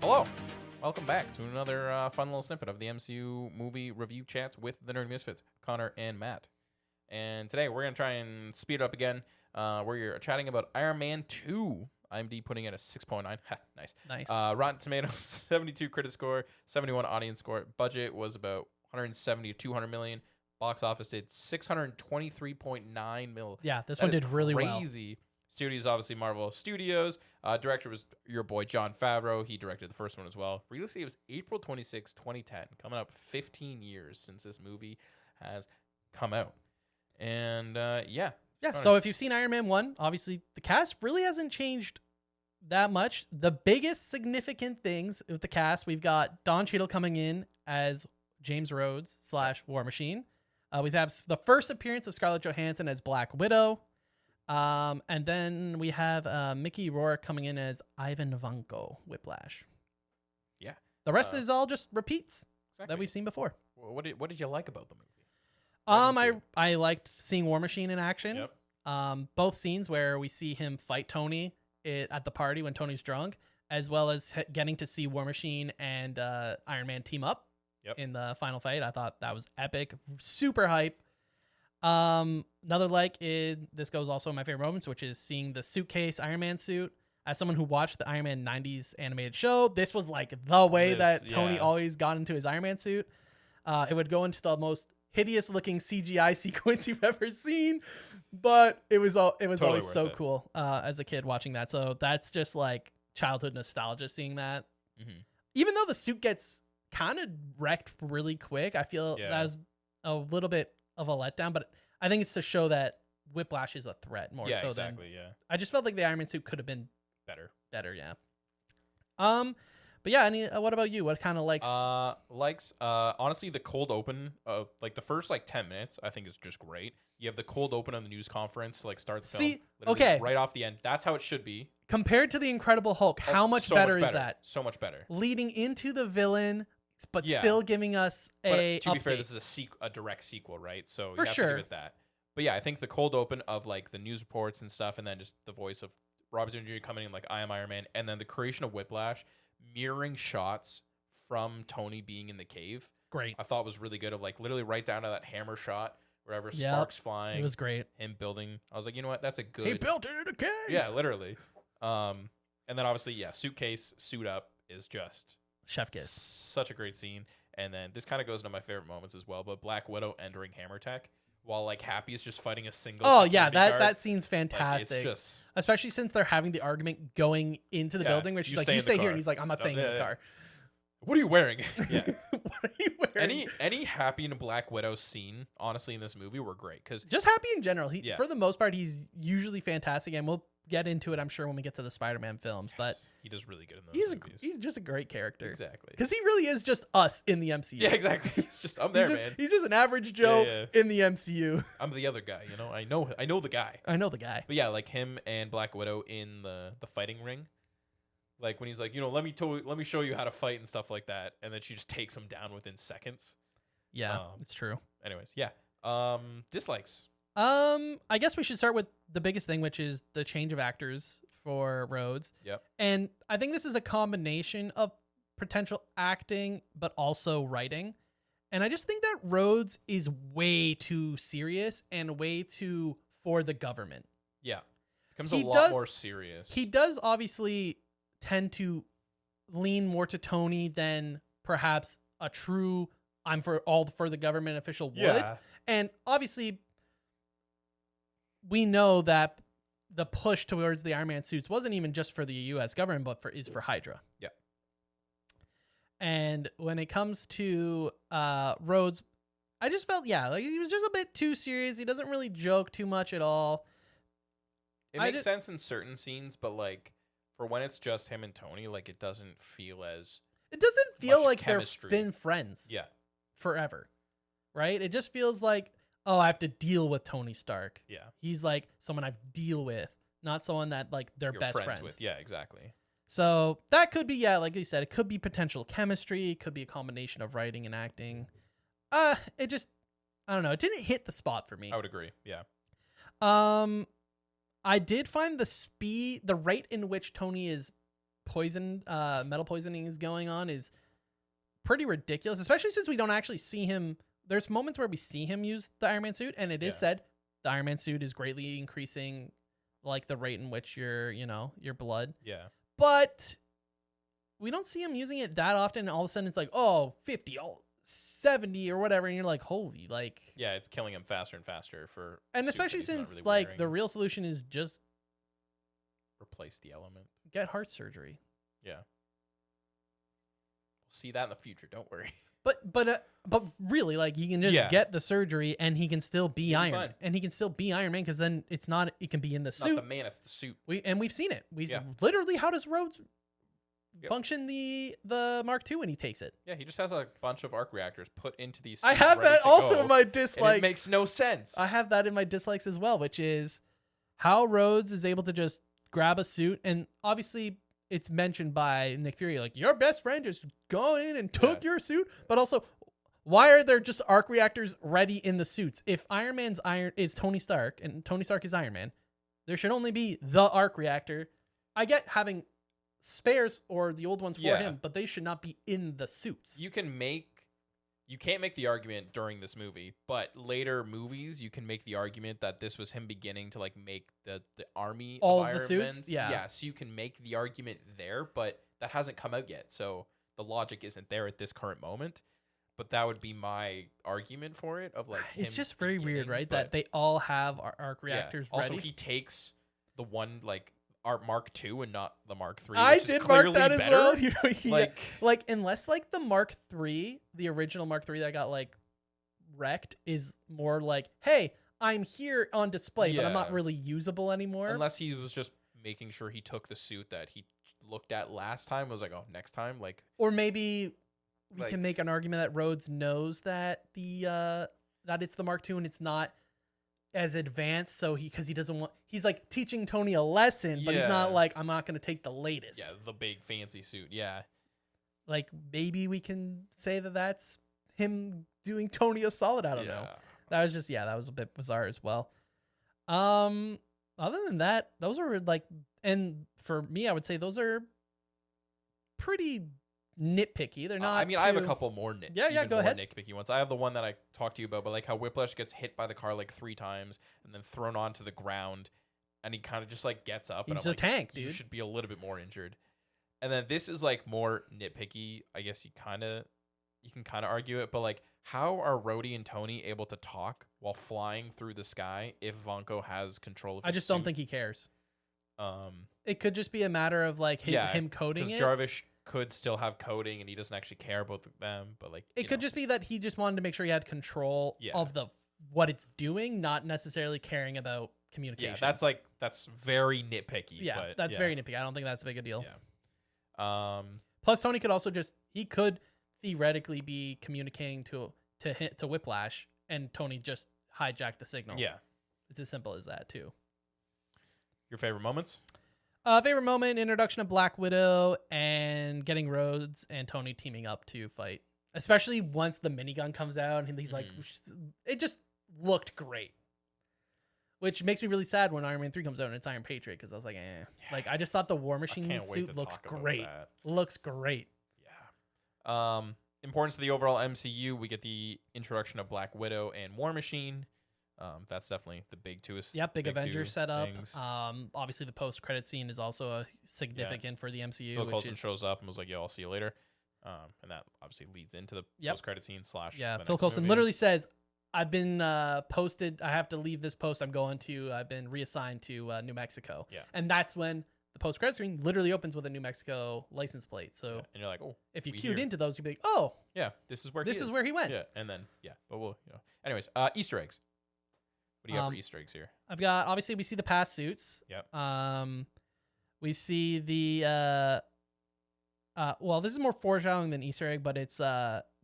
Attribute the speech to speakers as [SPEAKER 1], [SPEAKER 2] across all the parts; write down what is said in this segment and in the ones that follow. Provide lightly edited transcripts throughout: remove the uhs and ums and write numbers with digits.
[SPEAKER 1] Hello, welcome back to another fun little snippet of the MCU movie review chats with the Nerd Misfits, Connor and Matt. And today we're going to try and speed it up again. We're chatting about Iron Man 2. IMDb putting it at a 6.9. Ha, nice. Rotten Tomatoes, 72 critic score, 71 audience score. Budget was about 170 to 200 million. Box office did 623.9 mil.
[SPEAKER 2] Yeah, this one did really well.
[SPEAKER 1] Crazy. Studios, obviously Marvel Studios. Director was your boy Jon Favreau. He directed the first one as well. Release date was April 26, 2010. Coming up 15 years since this movie has come out. And yeah.
[SPEAKER 2] So if you've seen Iron Man 1, obviously the cast really hasn't changed that much. The biggest significant things with the cast, we've got Don Cheadle coming in as James Rhodes / War Machine. We have the first appearance of Scarlett Johansson as Black Widow. And then we have Mickey Rourke coming in as Ivan Vanko, Whiplash.
[SPEAKER 1] Yeah.
[SPEAKER 2] The rest is all just repeats that we've seen before.
[SPEAKER 1] What did you like about the movie?
[SPEAKER 2] I liked seeing War Machine in action.
[SPEAKER 1] Yep.
[SPEAKER 2] Both scenes where we see him fight Tony at the party when Tony's drunk, as well as getting to see War Machine and Iron Man team up in the final fight. I thought that was epic, super hype. Another this goes also in my favorite moments, which is seeing the suitcase Iron Man suit. As someone who watched the Iron Man 90s animated show, this was like the way that Tony always got into his Iron Man suit. It would go into the most hideous looking CGI sequence you've ever seen, but it was totally always so cool as a kid watching that. So that's just like childhood nostalgia seeing that. Mm-hmm. Even though the suit gets kind of wrecked really quick, I feel that was a little bit of a letdown, but I think it's to show that Whiplash is a threat more so than I just felt like the Iron Man suit could have been better, yeah. But yeah, what about you? What kind of likes?
[SPEAKER 1] Honestly, the cold open of like the first 10 minutes, I think is just great. You have the cold open on the news conference to start the film.
[SPEAKER 2] Okay,
[SPEAKER 1] right off the end. That's how it should be.
[SPEAKER 2] Compared to the Incredible Hulk, how much better is that?
[SPEAKER 1] So much better.
[SPEAKER 2] Leading into the villain, but still giving us a.
[SPEAKER 1] To be fair, this is a direct sequel, right? So you have to give it that. But yeah, I think the cold open of the news reports and stuff, and then just the voice of Robert Downey Jr. coming in I am Iron Man, and then the creation of Whiplash, mirroring shots from Tony being in the cave.
[SPEAKER 2] Great.
[SPEAKER 1] I thought was really good of literally right down to that hammer shot, wherever sparks flying.
[SPEAKER 2] It was great.
[SPEAKER 1] Him building. I was like, you know what? That's a good.
[SPEAKER 2] He built it in a cave.
[SPEAKER 1] Yeah, literally. And then obviously, suitcase, suit up is just
[SPEAKER 2] chef kiss.
[SPEAKER 1] Such a great scene. And then this kind of goes into my favorite moments as well. But Black Widow entering Hammer Tech while Happy is just fighting a single.
[SPEAKER 2] Oh yeah, that scene's fantastic.
[SPEAKER 1] It's just,
[SPEAKER 2] especially since they're having the argument going into the building, where she's like, "You stay here," and he's like, "I'm not staying in the car."
[SPEAKER 1] What are you wearing? Yeah.
[SPEAKER 2] What are you wearing?
[SPEAKER 1] Any Happy and Black Widow scene, honestly, in this movie were great because
[SPEAKER 2] just Happy in general. For the most part, he's usually fantastic, and we'll get into it, I'm sure, when we get to the Spider-Man films. But
[SPEAKER 1] he does really good in those movies.
[SPEAKER 2] He's just a great character.
[SPEAKER 1] Exactly.
[SPEAKER 2] Because he really is just us in the MCU.
[SPEAKER 1] Yeah, exactly. I'm there, man.
[SPEAKER 2] He's just an average Joe in the MCU.
[SPEAKER 1] I'm the other guy, I know the guy.
[SPEAKER 2] I know the guy.
[SPEAKER 1] But yeah, him and Black Widow in the fighting ring. When he's like, let me show you how to fight and stuff like that. And then she just takes him down within seconds.
[SPEAKER 2] Yeah, it's true.
[SPEAKER 1] Anyways, yeah. Dislikes.
[SPEAKER 2] I guess we should start with the biggest thing, which is the change of actors for Rhodes.
[SPEAKER 1] Yep.
[SPEAKER 2] And I think this is a combination of potential acting, but also writing. And I just think that Rhodes is way too serious and way too for the government.
[SPEAKER 1] Yeah. Becomes a lot more serious.
[SPEAKER 2] He does obviously tend to lean more to Tony than perhaps a true I'm for the government official would.
[SPEAKER 1] Yeah.
[SPEAKER 2] And obviously we know that the push towards the Iron Man suits wasn't even just for the US government, but is for Hydra.
[SPEAKER 1] Yeah.
[SPEAKER 2] And when it comes to Rhodes, I just felt, he was just a bit too serious. He doesn't really joke too much at all.
[SPEAKER 1] It makes sense in certain scenes, but for when it's just him and Tony, it doesn't feel as...
[SPEAKER 2] It doesn't feel like
[SPEAKER 1] chemistry.
[SPEAKER 2] They've been friends.
[SPEAKER 1] Yeah.
[SPEAKER 2] Forever. Right? It just feels like, oh, I have to deal with Tony Stark.
[SPEAKER 1] Yeah.
[SPEAKER 2] He's someone I deal with, not someone that they're
[SPEAKER 1] You're
[SPEAKER 2] best friends
[SPEAKER 1] with. Yeah, exactly.
[SPEAKER 2] So that could be, like you said, it could be potential chemistry. It could be a combination of writing and acting. It just, I don't know. It didn't hit the spot for me.
[SPEAKER 1] I would agree. Yeah.
[SPEAKER 2] I did find the rate in which Tony is metal poisoning is going on is pretty ridiculous, especially since we don't actually see him. There's moments where we see him use the Iron Man suit, and it is said the Iron Man suit is greatly increasing like the rate in which your blood.
[SPEAKER 1] Yeah.
[SPEAKER 2] But we don't see him using it that often. And all of a sudden it's like, oh, 50, 70 or whatever. And you're like, holy, like.
[SPEAKER 1] Yeah, it's killing him faster and faster for.
[SPEAKER 2] And especially since really the real solution is just
[SPEAKER 1] replace the element.
[SPEAKER 2] Get heart surgery.
[SPEAKER 1] Yeah. We'll see that in the future. Don't worry.
[SPEAKER 2] But really, like, you can just get the surgery and he can still be Iron Man. And he can still be Iron Man because then it can be in the suit.
[SPEAKER 1] Not the man, it's the suit.
[SPEAKER 2] We've seen it. Literally, how does Rhodes function the Mark II when he takes it?
[SPEAKER 1] Yeah, he just has a bunch of arc reactors put into these suits.
[SPEAKER 2] I have that also in my dislikes.
[SPEAKER 1] It makes no sense.
[SPEAKER 2] I have that in my dislikes as well, which is how Rhodes is able to just grab a suit, and obviously it's mentioned by Nick Fury, like, your best friend just gone in and took your suit. But also, why are there just arc reactors ready in the suits? If Iron Man's is Tony Stark and Tony Stark is Iron Man, there should only be the arc reactor. I get having spares or the old ones for him, but they should not be in the suits.
[SPEAKER 1] You can't make the argument during this movie, but later movies you can make the argument that this was him beginning to like make the army
[SPEAKER 2] all
[SPEAKER 1] of
[SPEAKER 2] the
[SPEAKER 1] Iron
[SPEAKER 2] suits.
[SPEAKER 1] Men. Yeah, so you can make the argument there, but that hasn't come out yet, so the logic isn't there at this current moment. But that would be my argument for it. Of like,
[SPEAKER 2] it's just very weird, right? That they all have arc reactors ready.
[SPEAKER 1] Also, he takes the one like Mark II and not the Mark III.
[SPEAKER 2] I did mark that as well. You know, like unless like the Mark III, the original Mark III that got like wrecked, is more like, hey, I'm here on display, but I'm not really usable anymore.
[SPEAKER 1] Unless he was just making sure he took the suit that he looked at last time, was like, oh, next time, like.
[SPEAKER 2] Or maybe we can make an argument that Rhodes knows that that it's the Mark II and it's not as advanced, so because he doesn't want, he's like teaching Tony a lesson, but he's not like, I'm not going to take the latest.
[SPEAKER 1] Yeah, the big fancy suit. Yeah.
[SPEAKER 2] Like, maybe we can say that that's him doing Tony a solid. I don't know. That was just, that was a bit bizarre as well. Other than that, those are like, and for me, I would say those are pretty nitpicky. They're not.
[SPEAKER 1] I mean, I have a couple more go ahead. Nitpicky ones. I have the one that I talked to you about, but like how Whiplash gets hit by the car like 3 times and then thrown onto the ground, and he kind of just like gets up.
[SPEAKER 2] He's
[SPEAKER 1] and
[SPEAKER 2] a tank, dude.
[SPEAKER 1] You should be a little bit more injured. And then this is like more nitpicky. I guess you can kind of argue it, but like, how are Rhodey and Tony able to talk while flying through the sky if Vanko has control of his
[SPEAKER 2] I just
[SPEAKER 1] suit?
[SPEAKER 2] don't think he cares. It could just be a matter of like him coding it.
[SPEAKER 1] Because Jarvis could still have coding and he doesn't actually care about them, but like
[SPEAKER 2] it could just be that he just wanted to make sure he had control of what it's doing, not necessarily caring about communication.
[SPEAKER 1] Yeah, that's very nitpicky.
[SPEAKER 2] Yeah,
[SPEAKER 1] but
[SPEAKER 2] that's very nitpicky. I don't think that's a big a deal.
[SPEAKER 1] Yeah.
[SPEAKER 2] Plus, Tony could also he could theoretically be communicating to Whiplash, and Tony just hijacked the signal.
[SPEAKER 1] Yeah,
[SPEAKER 2] it's as simple as that too.
[SPEAKER 1] Your favorite moments?
[SPEAKER 2] Favorite moment: introduction of Black Widow and getting Rhodes and Tony teaming up to fight. Especially once the minigun comes out and he's like, it just looked great. Which makes me really sad when Iron Man 3 comes out and it's Iron Patriot, because I was like, Like, I just thought the War Machine suit looks great. Looks great.
[SPEAKER 1] Yeah. Importance of the overall MCU, we get the introduction of Black Widow and War Machine. That's definitely the big two.
[SPEAKER 2] Yep, big Avengers setup. Obviously the post-credit scene is also significant for the MCU.
[SPEAKER 1] Phil Coulson shows up and was like, I'll see you later. And that obviously leads into the post-credit scene /
[SPEAKER 2] Phil Coulson literally says, I've been posted. I have to leave this post. I've been reassigned to New Mexico.
[SPEAKER 1] Yeah.
[SPEAKER 2] And that's when the post-credit screen literally opens with a New Mexico license plate. So
[SPEAKER 1] and you're like, oh,
[SPEAKER 2] if you queued into those, you'd be like, oh,
[SPEAKER 1] yeah, this is where
[SPEAKER 2] he went.
[SPEAKER 1] Yeah. And then, but we'll, anyways, Easter eggs. What do you have for Easter eggs here?
[SPEAKER 2] I've got, obviously we see the past suits.
[SPEAKER 1] Yep.
[SPEAKER 2] We see the, well, this is more foreshadowing than Easter egg, but it's,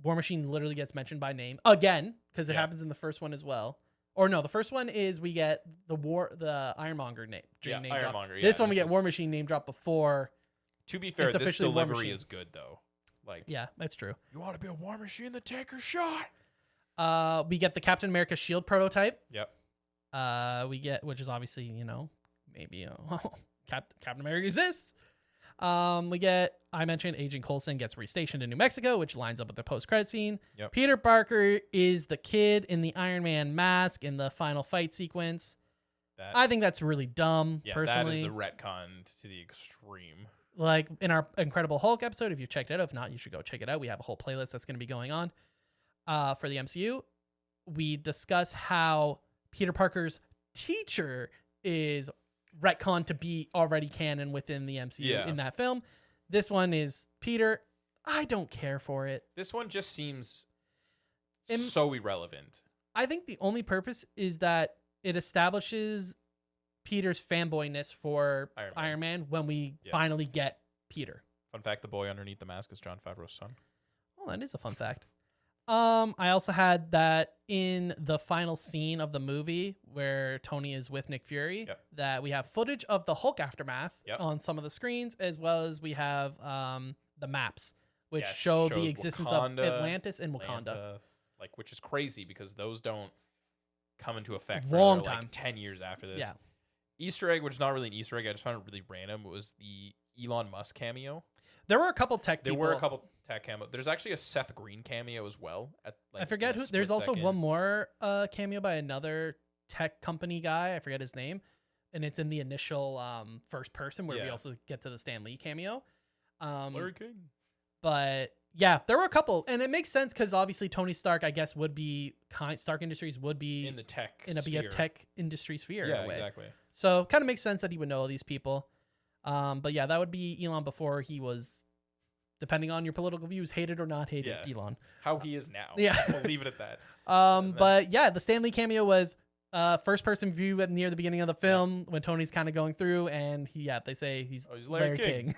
[SPEAKER 2] War Machine literally gets mentioned by name again, because it happens in the first one as well. Or no, the first one is we get the Ironmonger name
[SPEAKER 1] Ironmonger.
[SPEAKER 2] Drop. This one we get War Machine name drop before.
[SPEAKER 1] To be fair, this delivery is good though. Like,
[SPEAKER 2] yeah, that's true.
[SPEAKER 1] You want to be a War Machine, then take your shot.
[SPEAKER 2] We get the Captain America shield prototype.
[SPEAKER 1] Yep.
[SPEAKER 2] We get, which is obviously, maybe Captain America exists. I mentioned Agent Coulson gets restationed in New Mexico, which lines up with the post-credit scene.
[SPEAKER 1] Yep.
[SPEAKER 2] Peter Parker is the kid in the Iron Man mask in the final fight sequence. I think that's really dumb, personally.
[SPEAKER 1] That is the retcon to the extreme.
[SPEAKER 2] Like in our Incredible Hulk episode, if you checked it out, if not, you should go check it out. We have a whole playlist that's going to be going on for the MCU. We discuss how Peter Parker's teacher is retcon to be already canon within the MCU in that film. This one is Peter. I don't care for it.
[SPEAKER 1] This one just seems so irrelevant.
[SPEAKER 2] I think the only purpose is that it establishes Peter's fanboyness for Iron Man when we finally get Peter.
[SPEAKER 1] Fun fact, the boy underneath the mask is Jon Favreau's son.
[SPEAKER 2] Oh, that is a fun fact. I also had that in the final scene of the movie where Tony is with Nick Fury, that we have footage of the Hulk aftermath on some of the screens, as well as we have the maps, which show the existence of Atlantis and Wakanda.
[SPEAKER 1] Which is crazy because those don't come into effect
[SPEAKER 2] Long
[SPEAKER 1] for
[SPEAKER 2] time.
[SPEAKER 1] like 10 years after this.
[SPEAKER 2] Yeah.
[SPEAKER 1] Easter egg, which is not really an Easter egg, I just found it really random, was the Elon Musk cameo.
[SPEAKER 2] There were a couple tech people.
[SPEAKER 1] There were a couple tech cameo. There's actually a Seth Green cameo as well.
[SPEAKER 2] I forget who. There's also one more cameo by another tech company guy. I forget his name. And it's in the initial first person where we also get to the Stan Lee cameo.
[SPEAKER 1] Larry King.
[SPEAKER 2] But yeah, there were a couple. And it makes sense because obviously Tony Stark, I guess, would be Stark Industries would be
[SPEAKER 1] in the tech
[SPEAKER 2] be a tech industry sphere.
[SPEAKER 1] Yeah,
[SPEAKER 2] in a way.
[SPEAKER 1] Exactly.
[SPEAKER 2] So kind of makes sense that he would know all these people. But yeah, that would be Elon before he was, depending on your political views, hated or not hated Elon.
[SPEAKER 1] How he is now.
[SPEAKER 2] Yeah.
[SPEAKER 1] We'll leave it at that.
[SPEAKER 2] But yeah, the Stan Lee cameo was first person view at near the beginning of the film when Tony's kind of going through, and they say he's Larry King.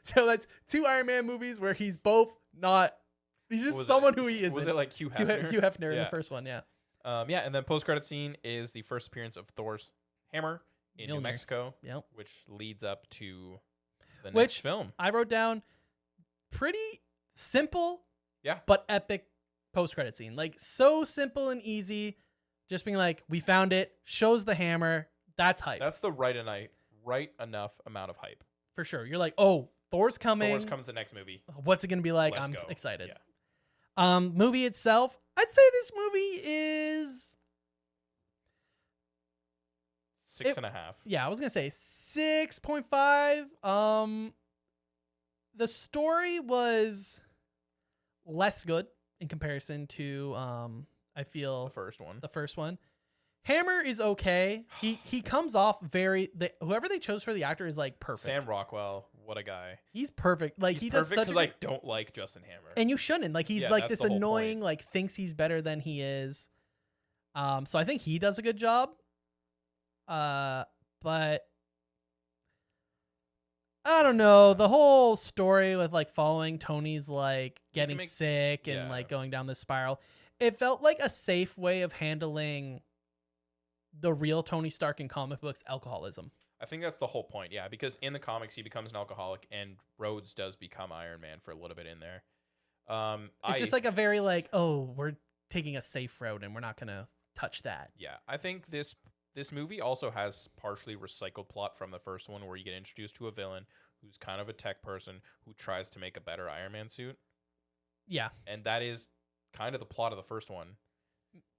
[SPEAKER 2] So that's two Iron Man movies where he's both not. He's just someone who he isn't.
[SPEAKER 1] Was it like Hugh Hefner?
[SPEAKER 2] Hugh Hefner in the first one, yeah.
[SPEAKER 1] And then post-credit scene is the first appearance of Thor's hammer in New Mexico, which leads up to the next film.
[SPEAKER 2] I wrote down pretty simple, but epic post-credit scene. Like so simple and easy, just being like, we found it, shows the hammer. That's hype.
[SPEAKER 1] That's the right enough amount of hype.
[SPEAKER 2] For sure. You're like, oh, Thor's coming.
[SPEAKER 1] Thor's comes the next movie.
[SPEAKER 2] What's it going to be like?
[SPEAKER 1] Let's
[SPEAKER 2] I'm
[SPEAKER 1] go.
[SPEAKER 2] excited.
[SPEAKER 1] Yeah.
[SPEAKER 2] Movie itself, I'd say this movie is
[SPEAKER 1] 6.5.
[SPEAKER 2] Yeah, I was going to say 6.5. The story was less good in comparison to I feel the first one. Hammer is okay. He comes off whoever they chose for the actor is like perfect.
[SPEAKER 1] Sam Rockwell, what a guy.
[SPEAKER 2] He's perfect. Like he does such
[SPEAKER 1] because I don't like Justin Hammer.
[SPEAKER 2] And you shouldn't. Like he's like this annoying, like thinks he's better than he is. So I think he does a good job. But I don't know, the whole story with like following Tony's like getting sick and like going down this spiral. It felt like a safe way of handling the real Tony Stark in comic books alcoholism.
[SPEAKER 1] I think that's the whole point, because in the comics he becomes an alcoholic and Rhodes does become Iron Man for a little bit in there.
[SPEAKER 2] It's just like a very like, oh, we're taking a safe road and we're not gonna touch that.
[SPEAKER 1] Yeah, I think this movie also has partially recycled plot from the first one where you get introduced to a villain who's kind of a tech person who tries to make a better Iron Man suit.
[SPEAKER 2] Yeah.
[SPEAKER 1] And that is kind of the plot of the first one.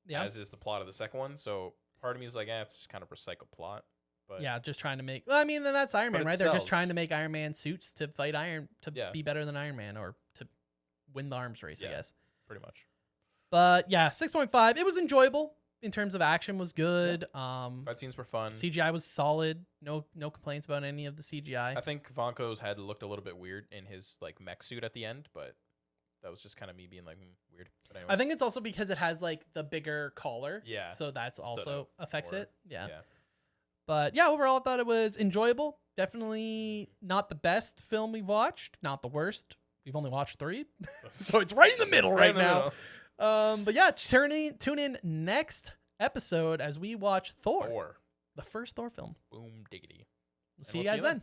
[SPEAKER 2] Yeah.
[SPEAKER 1] As is the plot of the second one. So part of me is like, it's just kind of recycled plot. But
[SPEAKER 2] yeah, just trying to make. Well, I mean, then that's Iron Man, right? They're just trying to make Iron Man suits to fight be better than Iron Man or to win the arms race, I guess.
[SPEAKER 1] Pretty much.
[SPEAKER 2] But yeah, 6.5. It was enjoyable in terms of action. Was good.
[SPEAKER 1] Fight scenes were fun.
[SPEAKER 2] CGI was solid. No complaints about any of the CGI.
[SPEAKER 1] I think Vanko's head looked a little bit weird in his like mech suit at the end, but that was just kind of me being like weird. But anyways.
[SPEAKER 2] I think it's also because it has like the bigger collar.
[SPEAKER 1] Yeah.
[SPEAKER 2] So that's also affects it. Yeah.
[SPEAKER 1] Yeah.
[SPEAKER 2] But yeah, overall, I thought it was enjoyable. Definitely not the best film we've watched. Not the worst. We've only watched 3. So it's right in the middle right now. But yeah, tune in next episode as we watch Thor. The first Thor film.
[SPEAKER 1] Boom diggity.
[SPEAKER 2] We'll see you guys then.